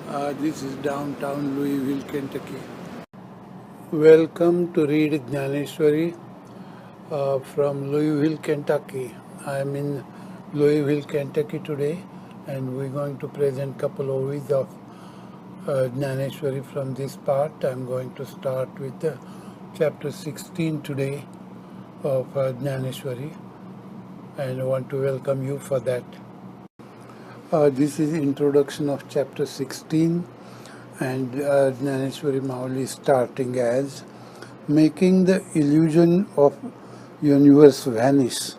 This is downtown Louisville, Kentucky. Welcome to read Dnyaneshwari from Louisville, Kentucky. I am in Louisville, Kentucky today, and we're going to present a couple of weeks of Dnyaneshwari from this part. I'm going to start with chapter 16 today of Dnyaneshwari, and I want to welcome you for that. This is introduction of chapter 16, and Dnyaneshwari Mauli is starting as making the illusion of universe vanish.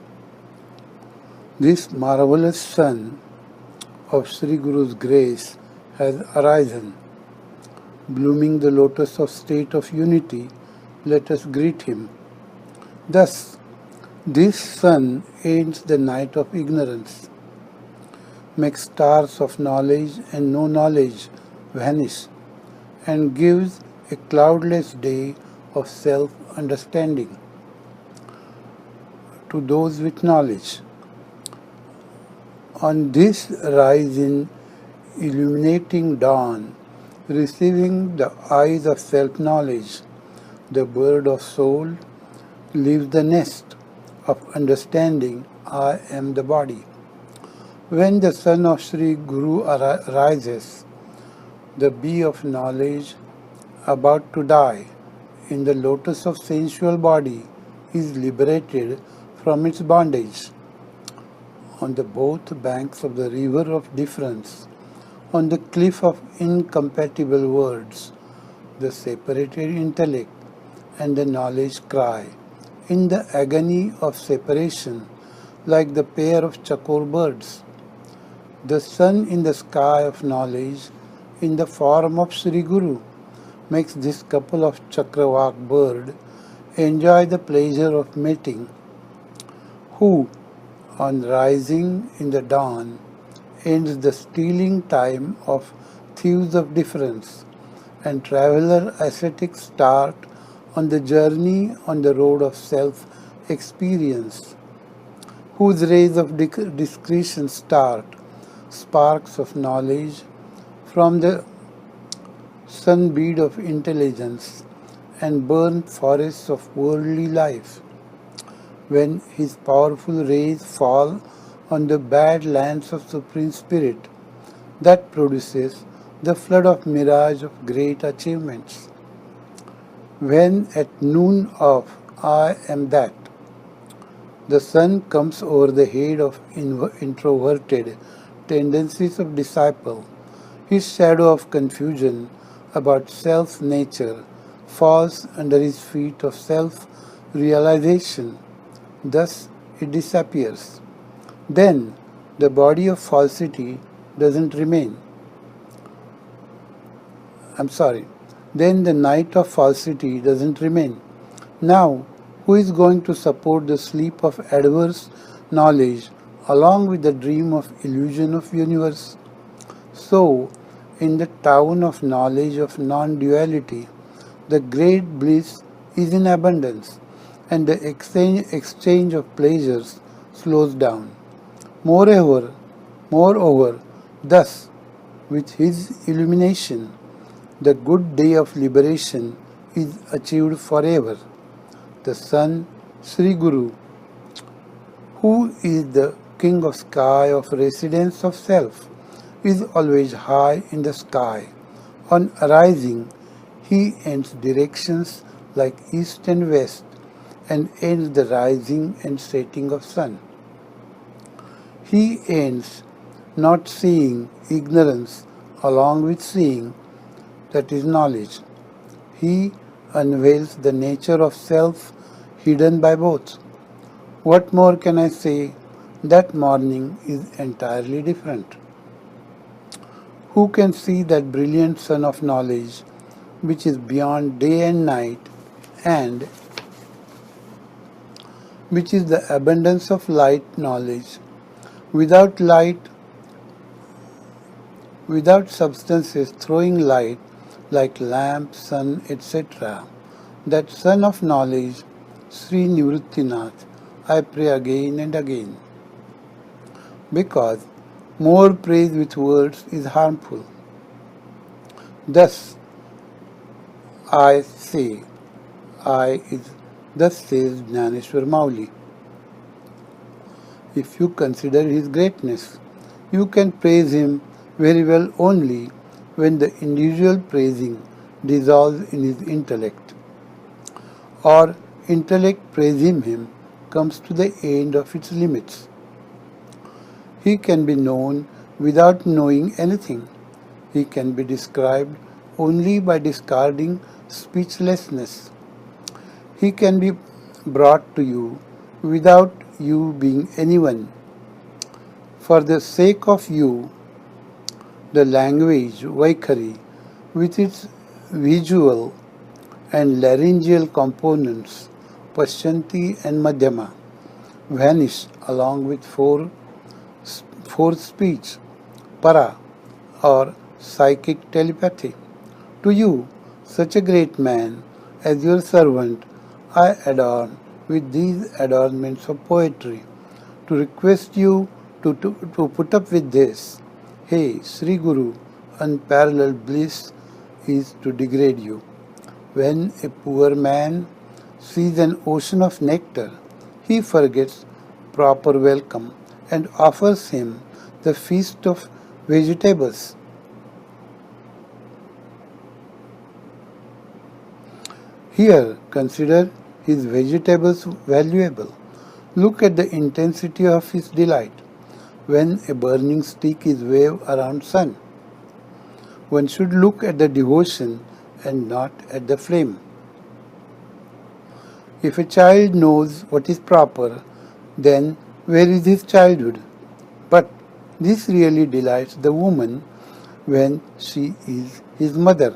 This marvelous sun of Shri Guru's grace has arisen, blooming the lotus of state of unity. Let us greet him. Thus, this sun ends the night of ignorance, makes stars of knowledge and no knowledge vanish, and gives a cloudless day of self-understanding to those with knowledge. On this rise in illuminating dawn, receiving the eyes of self-knowledge, the bird of soul leaves the nest of understanding. I am the body. When the sun of Shri Guru rises, the bee of knowledge, about to die in the lotus of sensual body, is liberated from its bondage. On the both banks of the river of difference, on the cliff of incompatible words, the separated intellect and the knowledge cry, in the agony of separation, like the pair of chakor birds. The sun in the sky of knowledge, in the form of Shri Guru, makes this couple of chakravak bird enjoy the pleasure of mating, who, on rising in the dawn, ends the stealing time of thieves of difference, and traveler ascetics start on the journey on the road of self-experience, whose rays of discretion start sparks of knowledge from the sunbead of intelligence and burn forests of worldly life. When his powerful rays fall on the bad lands of Supreme Spirit, that produces the flood of mirage of great achievements. When at noon of I am that, the sun comes over the head of introverted tendencies of disciple, his shadow of confusion about self-nature falls under his feet of self-realization. Thus it disappears. Then the body of falsity doesn't remain. Then the night of falsity doesn't remain. Now, who is going to support the sleep of adverse knowledge along with the dream of illusion of universe? So, in the town of knowledge of non-duality, the great bliss is in abundance, and the exchange of pleasures slows down. Moreover, thus, with his illumination, the good day of liberation is achieved forever. The sun, Shri Guru, who is the king of sky of residence of self, is always high in the sky. On arising, he ends directions like east and west, and ends the rising and setting of sun. He ends not seeing ignorance along with seeing, that is knowledge. He unveils the nature of self hidden by both. What more can I say? That morning is entirely different. Who can see that brilliant sun of knowledge, which is beyond day and night, and which is the abundance of light knowledge, without substances throwing light like lamp, sun, etc. That sun of knowledge, Sri Nivrittinath, I pray again and again. Because more praise with words is harmful. Thus I say, I is thus says Dnyaneshwar Mauli. If you consider his greatness, you can praise him very well only when the individual praising dissolves in his intellect, or intellect praising him comes to the end of its limits. He can be known without knowing anything. He can be described only by discarding speechlessness. He can be brought to you without you being anyone. For the sake of you, the language, Vaikhari, with its visual and laryngeal components, Pashyanti and Madhyama, vanish along with fourth speech, Para, or psychic telepathy. To you, such a great man, as your servant, I adorn with these adornments of poetry, to request you to put up with this. Hey, Shri Guru, unparalleled bliss is to degrade you. When a poor man sees an ocean of nectar, he forgets proper welcome and offers him the feast of vegetables. Here, consider his vegetables valuable. Look at the intensity of his delight when a burning stick is waved around sun. One should look at the devotion and not at the flame. If a child knows what is proper, then where is his childhood? But this really delights the woman when she is his mother.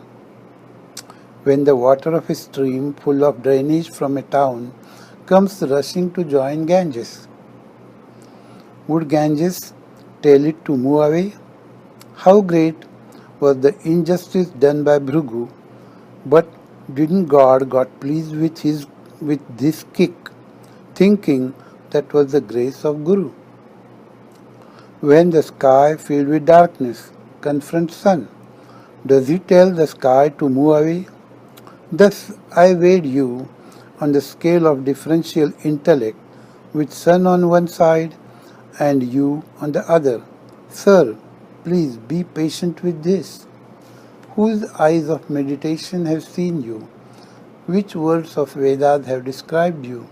When the water of a stream full of drainage from a town comes rushing to join Ganges, would Ganges tell it to move away? How great was the injustice done by Bhrigu, but didn't God got pleased with this kick, thinking that was the grace of Guru? When the sky filled with darkness confronts sun, does he tell the sky to move away? Thus I weighed you on the scale of differential intellect, with sun on one side and you on the other. Sir, please be patient with this. Whose eyes of meditation have seen you? Which words of Vedas have described you?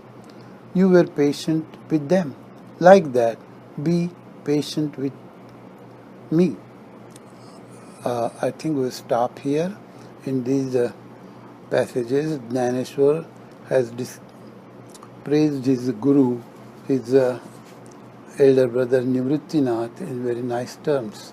You were patient with them. Like that, be patient with me. I think we'll stop here. In these passages, Dnyaneshwar has praised his Guru, his elder brother Nivrittinath, in very nice terms.